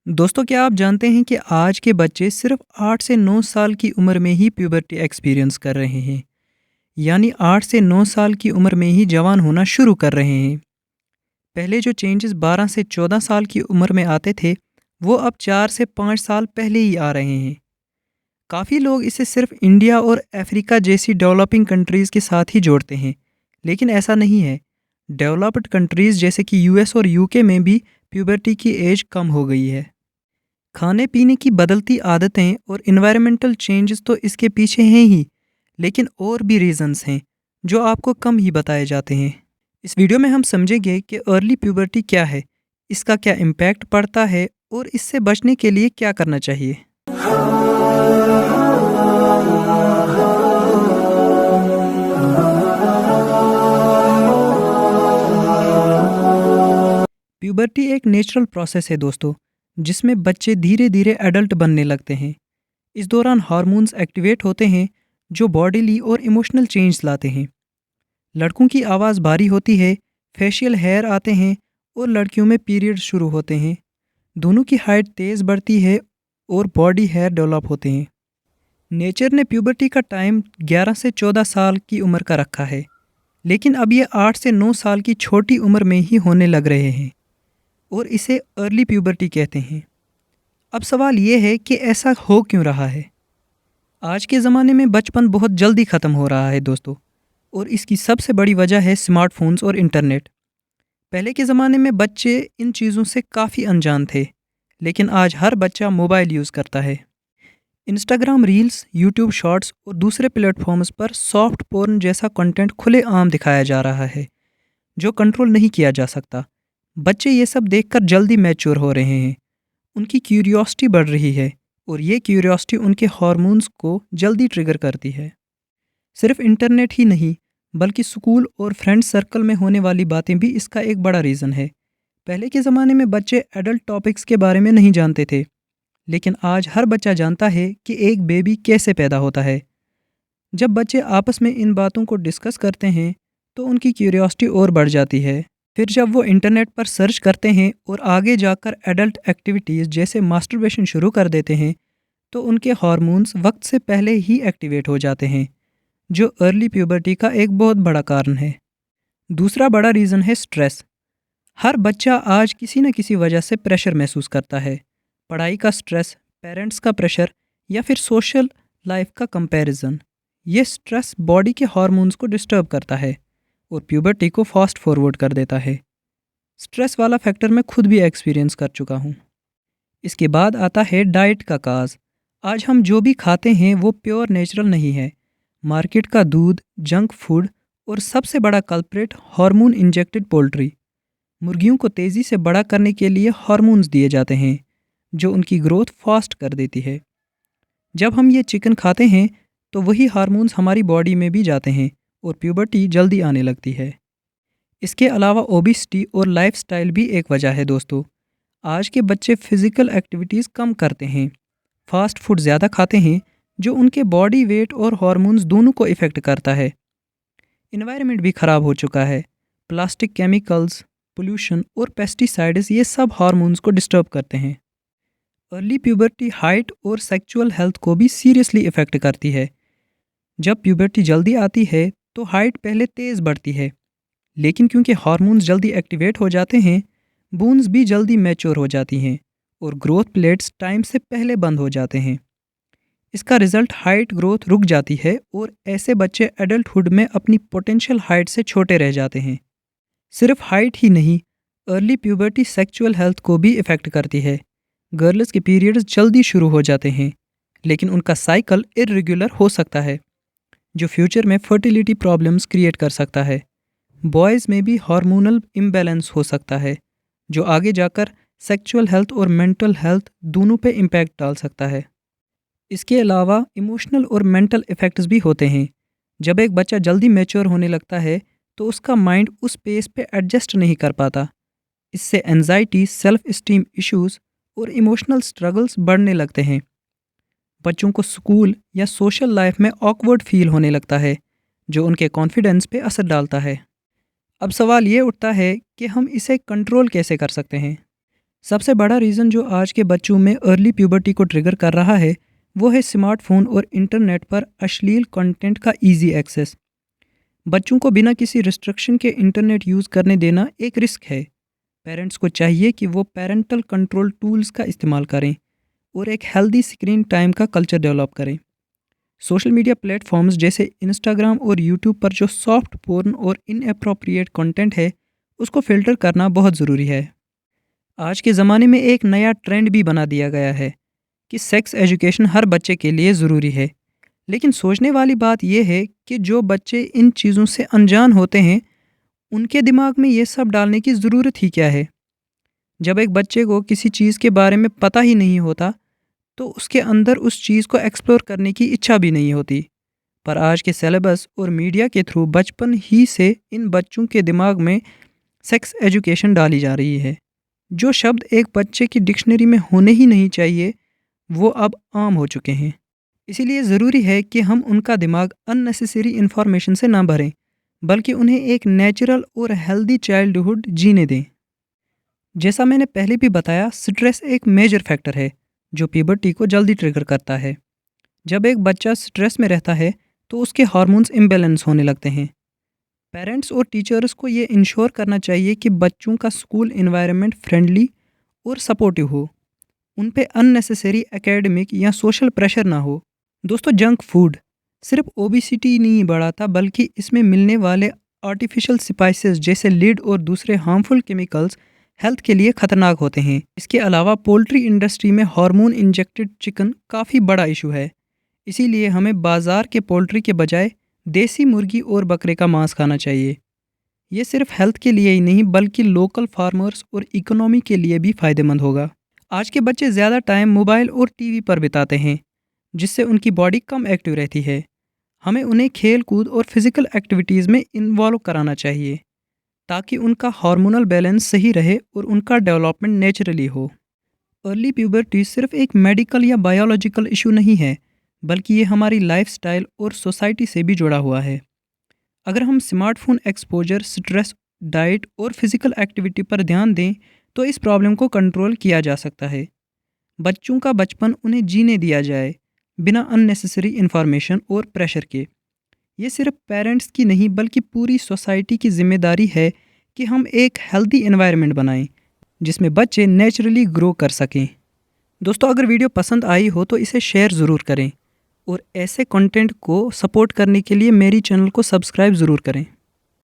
दोस्तों, क्या आप जानते हैं कि आज के बच्चे सिर्फ 8 से 9 साल की उम्र में ही प्यूबर्टी एक्सपीरियंस कर रहे हैं। यानी 8 से 9 साल की उम्र में ही जवान होना शुरू कर रहे हैं। पहले जो चेंजेस 12 से 14 साल की उम्र में आते थे, वो अब 4 से 5 साल पहले ही आ रहे हैं। काफ़ी लोग इसे सिर्फ इंडिया और अफ्रीका जैसी डेवलपिंग कंट्रीज़ के साथ ही जोड़ते हैं, लेकिन ऐसा नहीं है। डेवलप्ड कंट्रीज़ जैसे कि यूएस और यूके में भी प्यूबर्टी की एज कम हो गई है। खाने पीने की बदलती आदतें और इन्वायरमेंटल चेंजेस तो इसके पीछे हैं ही, लेकिन और भी रीजंस हैं जो आपको कम ही बताए जाते हैं। इस वीडियो में हम समझेंगे कि अर्ली प्यूबर्टी क्या है, इसका क्या इम्पैक्ट पड़ता है और इससे बचने के लिए क्या करना चाहिए। प्यूबर्टी एक नेचुरल प्रोसेस है दोस्तों, जिसमें बच्चे धीरे धीरे एडल्ट बनने लगते हैं। इस दौरान हार्मोन्स एक्टिवेट होते हैं जो बॉडीली और इमोशनल चेंज लाते हैं। लड़कों की आवाज़ भारी होती है, फेशियल हेयर आते हैं और लड़कियों में पीरियड शुरू होते हैं। दोनों की हाइट तेज़ बढ़ती है और बॉडी हेयर डेवलप होते हैं। नेचर ने प्यूबर्टी का टाइम 11 से 14 साल की उम्र का रखा है, लेकिन अब ये 8 से 9 साल की छोटी उम्र में ही होने लग रहे हैं और इसे अर्ली प्यूबर्टी कहते हैं। अब सवाल ये है कि ऐसा हो क्यों रहा है। आज के ज़माने में बचपन बहुत जल्दी ख़त्म हो रहा है दोस्तों, और इसकी सबसे बड़ी वजह है स्मार्टफोन्स और इंटरनेट। पहले के ज़माने में बच्चे इन चीज़ों से काफ़ी अनजान थे, लेकिन आज हर बच्चा मोबाइल यूज़ करता है। इंस्टाग्राम रील्स, यूट्यूब शॉर्ट्स और दूसरे प्लेटफॉर्म्स पर सॉफ्ट पोर्न जैसा कंटेंट खुलेआम दिखाया जा रहा है, जो कंट्रोल नहीं किया जा सकता। बच्चे ये सब देखकर जल्दी मैच्योर हो रहे हैं। उनकी क्यूरियोसिटी बढ़ रही है और ये क्यूरियोसिटी उनके हार्मोन्स को जल्दी ट्रिगर करती है। सिर्फ इंटरनेट ही नहीं, बल्कि स्कूल और फ्रेंड सर्कल में होने वाली बातें भी इसका एक बड़ा रीज़न है। पहले के ज़माने में बच्चे एडल्ट टॉपिक्स के बारे में नहीं जानते थे, लेकिन आज हर बच्चा जानता है कि एक बेबी कैसे पैदा होता है। जब बच्चे आपस में इन बातों को डिस्कस करते हैं, तो उनकी क्यूरियोसिटी और बढ़ जाती है। फिर जब वो इंटरनेट पर सर्च करते हैं और आगे जाकर एडल्ट एक्टिविटीज़ जैसे मास्टरबेशन शुरू कर देते हैं, तो उनके हार्मोन्स वक्त से पहले ही एक्टिवेट हो जाते हैं, जो अर्ली प्यूबर्टी का एक बहुत बड़ा कारण है। दूसरा बड़ा रीज़न है स्ट्रेस। हर बच्चा आज किसी न किसी वजह से प्रेशर महसूस करता है। पढ़ाई का स्ट्रेस, पेरेंट्स का प्रेशर या फिर सोशल लाइफ का कंपैरिजन। ये स्ट्रेस बॉडी के हार्मोन्स को डिस्टर्ब करता है और प्यूबर्टी को फास्ट फॉरवर्ड कर देता है। स्ट्रेस वाला फैक्टर मैं खुद भी एक्सपीरियंस कर चुका हूँ। इसके बाद आता है डाइट का काज। आज हम जो भी खाते हैं वो प्योर नेचुरल नहीं है। मार्केट का दूध, जंक फूड और सबसे बड़ा कल्प्रेट हार्मोन इंजेक्टेड पोल्ट्री। मुर्गियों को तेज़ी से बड़ा करने के लिए हार्मोन्स दिए जाते हैं, जो उनकी ग्रोथ फास्ट कर देती है। जब हम ये चिकन खाते हैं तो वही हार्मोन्स हमारी बॉडी में भी जाते हैं और प्यूबर्टी जल्दी आने लगती है। इसके अलावा ओबिसिटी और लाइफस्टाइल भी एक वजह है दोस्तों। आज के बच्चे फिज़िकल एक्टिविटीज़ कम करते हैं, फास्ट फूड ज़्यादा खाते हैं, जो उनके बॉडी वेट और हार्मोन्स दोनों को इफ़ेक्ट करता है। इन्वायरमेंट भी ख़राब हो चुका है। प्लास्टिक, केमिकल्स, पोल्यूशन और पेस्टिसाइड्स ये सब हार्मोन्स को डिस्टर्ब करते हैं। अर्ली प्यूबर्टी हाइट और सेक्सुअल हेल्थ को भी सीरियसली इफ़ेक्ट करती है। जब प्यूबर्टी जल्दी आती है तो हाइट पहले तेज़ बढ़ती है, लेकिन क्योंकि हार्मोन्स जल्दी एक्टिवेट हो जाते हैं, बोन्स भी जल्दी मैच्योर हो जाती हैं और ग्रोथ प्लेट्स टाइम से पहले बंद हो जाते हैं। इसका रिजल्ट हाइट ग्रोथ रुक जाती है और ऐसे बच्चे एडल्टहुड में अपनी पोटेंशियल हाइट से छोटे रह जाते हैं। सिर्फ हाइट ही नहीं, अर्ली प्यूबर्टी सेक्सुअल हेल्थ को भी इफ़ेक्ट करती है। गर्ल्स के पीरियड्स जल्दी शुरू हो जाते हैं, लेकिन उनका साइकिल इरेगुलर हो सकता है, जो फ्यूचर में फर्टिलिटी प्रॉब्लम्स क्रिएट कर सकता है। बॉयज़ में भी हार्मोनल इम्बैलेंस हो सकता है, जो आगे जाकर सेक्सुअल हेल्थ और मेंटल हेल्थ दोनों पे इम्पैक्ट डाल सकता है। इसके अलावा इमोशनल और मेंटल इफ़ेक्ट्स भी होते हैं। जब एक बच्चा जल्दी मैच्योर होने लगता है, तो उसका माइंड उस पेस पे एडजस्ट नहीं कर पाता। इससे एंजाइटी, सेल्फ इस्टीम इश्यूज़ और इमोशनल स्ट्रगल्स बढ़ने लगते हैं। बच्चों को स्कूल या सोशल लाइफ में ऑकवर्ड फील होने लगता है, जो उनके कॉन्फिडेंस पे असर डालता है। अब सवाल ये उठता है कि हम इसे कंट्रोल कैसे कर सकते हैं। सबसे बड़ा रीज़न जो आज के बच्चों में अर्ली प्यूबर्टी को ट्रिगर कर रहा है, वो है स्मार्टफ़ोन और इंटरनेट पर अश्लील कंटेंट का ईज़ी एक्सेस। बच्चों को बिना किसी रिस्ट्रिक्शन के इंटरनेट यूज़ करने देना एक रिस्क है। पेरेंट्स को चाहिए कि वो पेरेंटल कंट्रोल टूल्स का इस्तेमाल करें और एक हेल्दी स्क्रीन टाइम का कल्चर डेवलप करें। सोशल मीडिया प्लेटफॉर्म्स जैसे इंस्टाग्राम और यूट्यूब पर जो सॉफ्ट पोर्न और इनअप्रोप्रिएट कंटेंट है, उसको फ़िल्टर करना बहुत ज़रूरी है। आज के ज़माने में एक नया ट्रेंड भी बना दिया गया है कि सेक्स एजुकेशन हर बच्चे के लिए ज़रूरी है। लेकिन सोचने वाली बात यह है कि जो बच्चे इन चीज़ों से अनजान होते हैं, उनके दिमाग में ये सब डालने की ज़रूरत ही क्या है? जब एक बच्चे को किसी चीज़ के बारे में पता ही नहीं होता, तो उसके अंदर उस चीज़ को एक्सप्लोर करने की इच्छा भी नहीं होती। पर आज के सिलेबस और मीडिया के थ्रू बचपन ही से इन बच्चों के दिमाग में सेक्स एजुकेशन डाली जा रही है। जो शब्द एक बच्चे की डिक्शनरी में होने ही नहीं चाहिए, वो अब आम हो चुके हैं। इसीलिए ज़रूरी है कि हम उनका दिमाग अननेसेसरी इन्फॉर्मेशन से ना भरें, बल्कि उन्हें एक नेचुरल और हेल्दी चाइल्डहुड जीने दें। जैसा मैंने पहले भी बताया, स्ट्रेस एक मेजर फैक्टर है जो प्यूबर्टी को जल्दी ट्रिगर करता है। जब एक बच्चा स्ट्रेस में रहता है, तो उसके हार्मोन्स इम्बैलेंस होने लगते हैं। पेरेंट्स और टीचर्स को ये इंश्योर करना चाहिए कि बच्चों का स्कूल एनवायरनमेंट फ्रेंडली और सपोर्टिव हो। उन पे अननेसेसरी एकेडमिक या सोशल प्रेशर ना हो। दोस्तों, जंक फूड सिर्फ ओबिसिटी नहीं बढ़ाता, बल्कि इसमें मिलने वाले आर्टिफिशियल स्पाइसेस जैसे लीड और दूसरे हार्मफुल केमिकल्स हेल्थ के लिए खतरनाक होते हैं। इसके अलावा पोल्ट्री इंडस्ट्री में हार्मोन इंजेक्टेड चिकन काफ़ी बड़ा इशू है। इसीलिए हमें बाज़ार के पोल्ट्री के बजाय देसी मुर्गी और बकरे का मांस खाना चाहिए। ये सिर्फ हेल्थ के लिए ही नहीं, बल्कि लोकल फार्मर्स और इकोनॉमी के लिए भी फ़ायदेमंद होगा। आज के बच्चे ज़्यादा टाइम मोबाइल और टीवी पर बिताते हैं, जिससे उनकी बॉडी कम एक्टिव रहती है। हमें उन्हें खेल कूद और फिज़िकल एक्टिविटीज़ में इन्वॉल्व कराना चाहिए, ताकि उनका हार्मोनल बैलेंस सही रहे और उनका डेवलपमेंट नेचुरली हो। अर्ली प्यूबर्टी सिर्फ एक मेडिकल या बायोलॉजिकल इशू नहीं है, बल्कि ये हमारी लाइफस्टाइल और सोसाइटी से भी जुड़ा हुआ है। अगर हम स्मार्टफोन एक्सपोजर, स्ट्रेस, डाइट और फिज़िकल एक्टिविटी पर ध्यान दें, तो इस प्रॉब्लम को कंट्रोल किया जा सकता है। बच्चों का बचपन उन्हें जीने दिया जाए, बिना अननेसेसरी इन्फॉर्मेशन और प्रेशर के। ये सिर्फ पेरेंट्स की नहीं, बल्कि पूरी सोसाइटी की जिम्मेदारी है कि हम एक हेल्दी एनवायरनमेंट बनाएं, जिसमें बच्चे नेचुरली ग्रो कर सकें। दोस्तों, अगर वीडियो पसंद आई हो तो इसे शेयर ज़रूर करें और ऐसे कंटेंट को सपोर्ट करने के लिए मेरी चैनल को सब्सक्राइब ज़रूर करें।